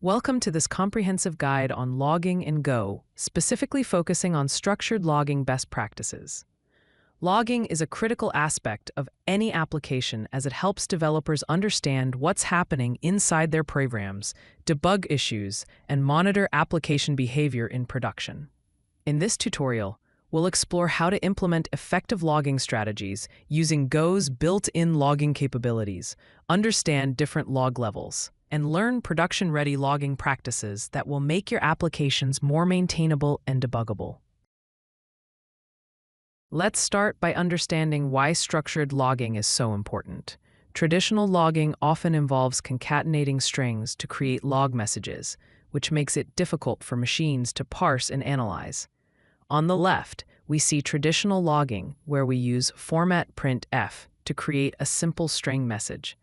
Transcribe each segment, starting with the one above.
Welcome to this comprehensive guide on logging in Go, specifically focusing on structured logging best practices. Logging is a critical aspect of any application as it helps developers understand what's happening inside their programs, debug issues, and monitor application behavior in production. In this tutorial, we'll explore how to implement effective logging strategies using Go's built-in logging capabilities, understand different log levels, and learn production-ready logging practices that will make your applications more maintainable and debuggable. Let's start by understanding why structured logging is so important. Traditional logging often involves concatenating strings to create log messages, which makes it difficult for machines to parse and analyze. On the left, we see traditional logging, where we use format printf to create a simple string message.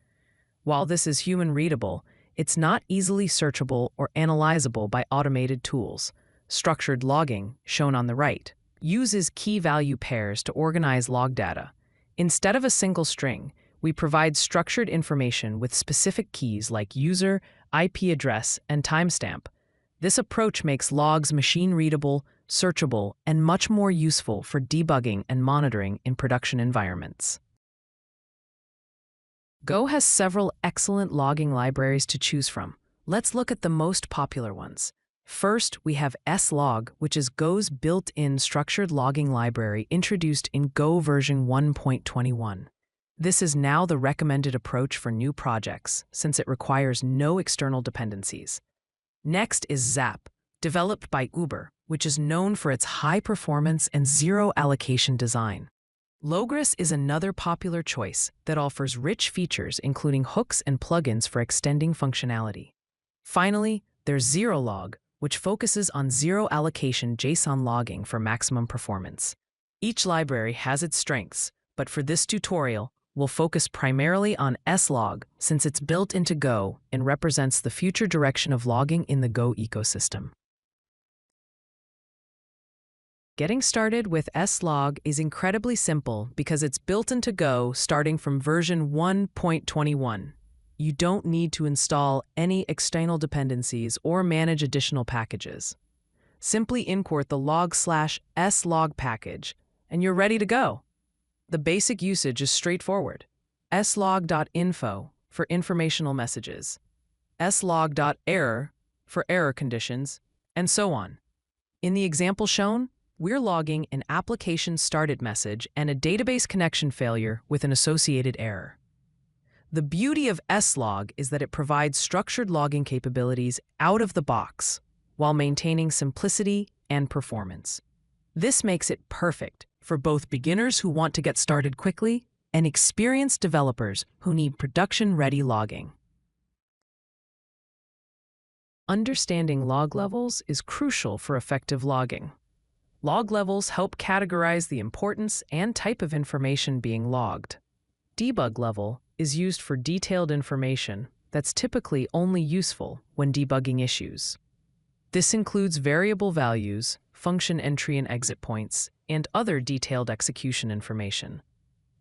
While this is human-readable, it's not easily searchable or analyzable by automated tools. Structured logging, shown on the right, uses key-value pairs to organize log data. Instead of a single string, we provide structured information with specific keys like user, IP address, and timestamp. This approach makes logs machine-readable, searchable, and much more useful for debugging and monitoring in production environments. Go has several excellent logging libraries to choose from. Let's look at the most popular ones. First, we have slog, which is Go's built-in structured logging library introduced in Go version 1.21. This is now the recommended approach for new projects, since it requires no external dependencies. Next is Zap, developed by Uber, which is known for its high performance and zero allocation design. Logris is another popular choice that offers rich features including hooks and plugins for extending functionality. Finally, there's Zerolog, which focuses on zero allocation JSON logging for maximum performance. Each library has its strengths, but for this tutorial, we'll focus primarily on slog since it's built into Go and represents the future direction of logging in the Go ecosystem. Getting started with slog is incredibly simple because it's built into Go starting from version 1.21. You don't need to install any external dependencies or manage additional packages. Simply import the log/slog package, and you're ready to go. The basic usage is straightforward. slog.info for informational messages, slog.error for error conditions, and so on. In the example shown, we're logging an application started message and a database connection failure with an associated error. The beauty of slog is that it provides structured logging capabilities out of the box while maintaining simplicity and performance. This makes it perfect for both beginners who want to get started quickly and experienced developers who need production-ready logging. Understanding log levels is crucial for effective logging. Log levels help categorize the importance and type of information being logged. Debug level is used for detailed information that's typically only useful when debugging issues. This includes variable values, function entry and exit points, and other detailed execution information.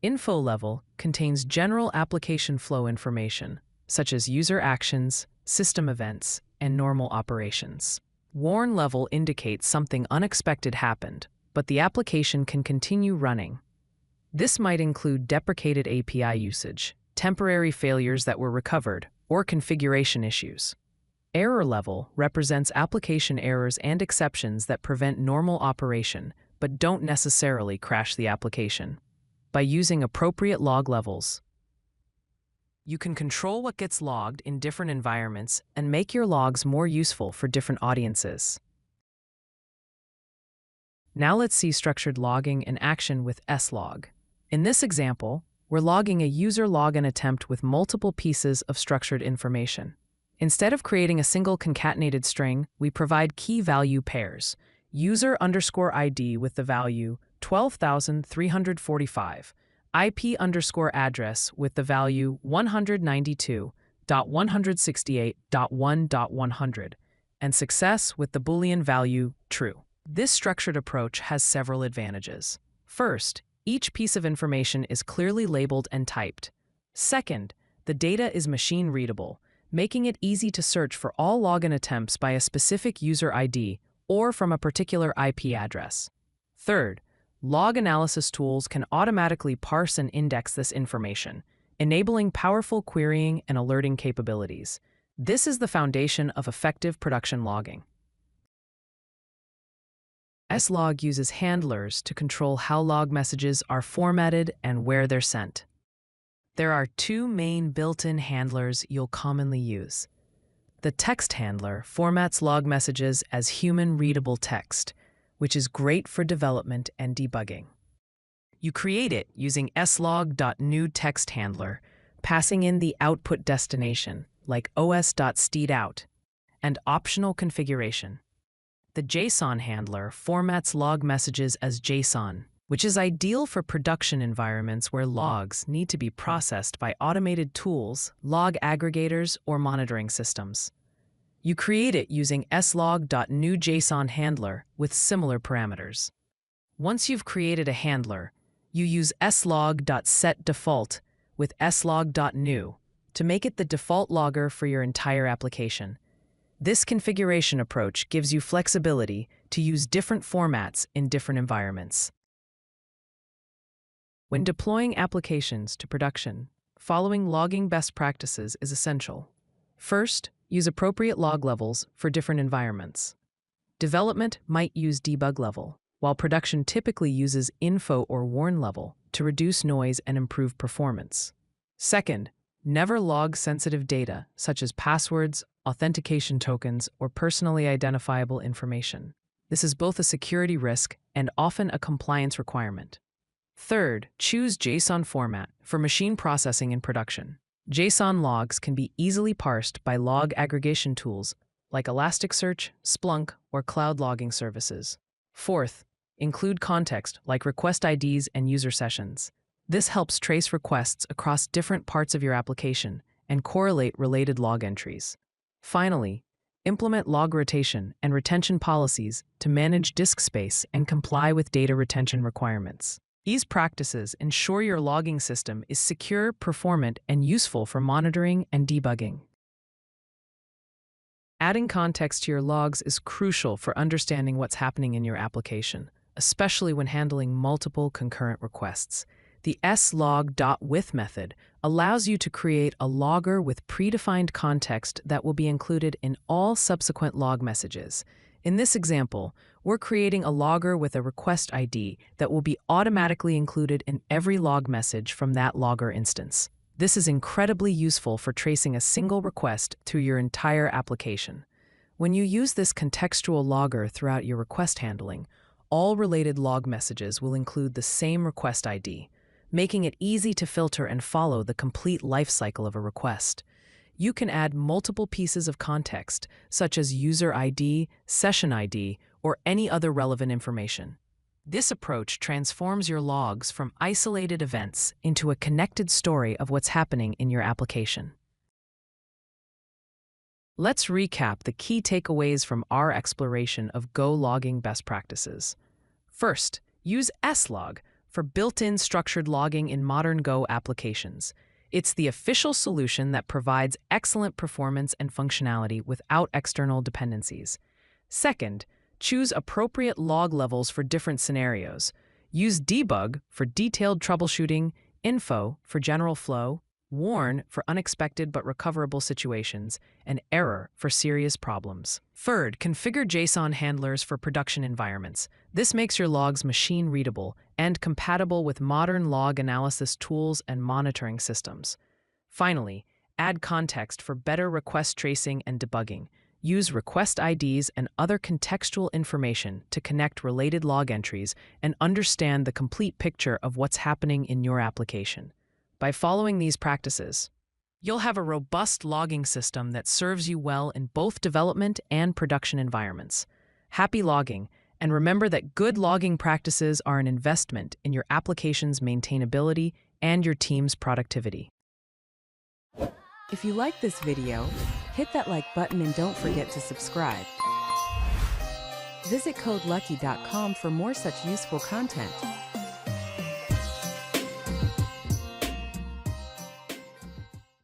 Info level contains general application flow information, such as user actions, system events, and normal operations. Warn level indicates something unexpected happened, but the application can continue running. This might include deprecated API usage, temporary failures that were recovered, or configuration issues. Error level represents application errors and exceptions that prevent normal operation but don't necessarily crash the application. By using appropriate log levels, you can control what gets logged in different environments and make your logs more useful for different audiences. Now let's see structured logging in action with slog. In this example, we're logging a user login attempt with multiple pieces of structured information. Instead of creating a single concatenated string, we provide key-value pairs, user_ID with the value 12,345, IP_address with the value 192.168.1.100, and success with the Boolean value true. This structured approach has several advantages. First, each piece of information is clearly labeled and typed. Second, the data is machine-readable, making it easy to search for all login attempts by a specific user ID or from a particular IP address. Third, log analysis tools can automatically parse and index this information, enabling powerful querying and alerting capabilities. This is the foundation of effective production logging. Slog uses handlers to control how log messages are formatted and where they're sent. There are two main built-in handlers you'll commonly use. The text handler formats log messages as human-readable text, which is great for development and debugging. You create it using slog.new text handler, passing in the output destination, like os.steadout, and optional configuration. The JSON handler formats log messages as JSON, which is ideal for production environments where logs need to be processed by automated tools, log aggregators, or monitoring systems. You create it using slog.new JSON handler with similar parameters. Once you've created a handler, you use slog.setDefault with slog.new to make it the default logger for your entire application. This configuration approach gives you flexibility to use different formats in different environments. When deploying applications to production, following logging best practices is essential. First, use appropriate log levels for different environments. Development might use debug level, while production typically uses info or warn level to reduce noise and improve performance. Second, never log sensitive data such as passwords, authentication tokens, or personally identifiable information. This is both a security risk and often a compliance requirement. Third, choose JSON format for machine processing in production. JSON logs can be easily parsed by log aggregation tools like Elasticsearch, Splunk, or cloud logging services. Fourth, include context like request IDs and user sessions. This helps trace requests across different parts of your application and correlate related log entries. Finally, implement log rotation and retention policies to manage disk space and comply with data retention requirements. These practices ensure your logging system is secure, performant, and useful for monitoring and debugging. Adding context to your logs is crucial for understanding what's happening in your application, especially when handling multiple concurrent requests. The slog.with method allows you to create a logger with predefined context that will be included in all subsequent log messages. In this example, we're creating a logger with a request ID that will be automatically included in every log message from that logger instance. This is incredibly useful for tracing a single request through your entire application. When you use this contextual logger throughout your request handling, all related log messages will include the same request ID, making it easy to filter and follow the complete lifecycle of a request. You can add multiple pieces of context, such as user ID, session ID, or any other relevant information. This approach transforms your logs from isolated events into a connected story of what's happening in your application. Let's recap the key takeaways from our exploration of Go logging best practices. First, use slog for built-in structured logging in modern Go applications. It's the official solution that provides excellent performance and functionality without external dependencies. Second, choose appropriate log levels for different scenarios. Use debug for detailed troubleshooting, info for general flow, warn for unexpected but recoverable situations, and error for serious problems. Third, configure JSON handlers for production environments. This makes your logs machine-readable and compatible with modern log analysis tools and monitoring systems. Finally, add context for better request tracing and debugging. Use request IDs and other contextual information to connect related log entries and understand the complete picture of what's happening in your application. By following these practices, you'll have a robust logging system that serves you well in both development and production environments. Happy logging, and remember that good logging practices are an investment in your application's maintainability and your team's productivity. If you like this video, hit that like button and don't forget to subscribe. Visit CodeLucky.com for more such useful content.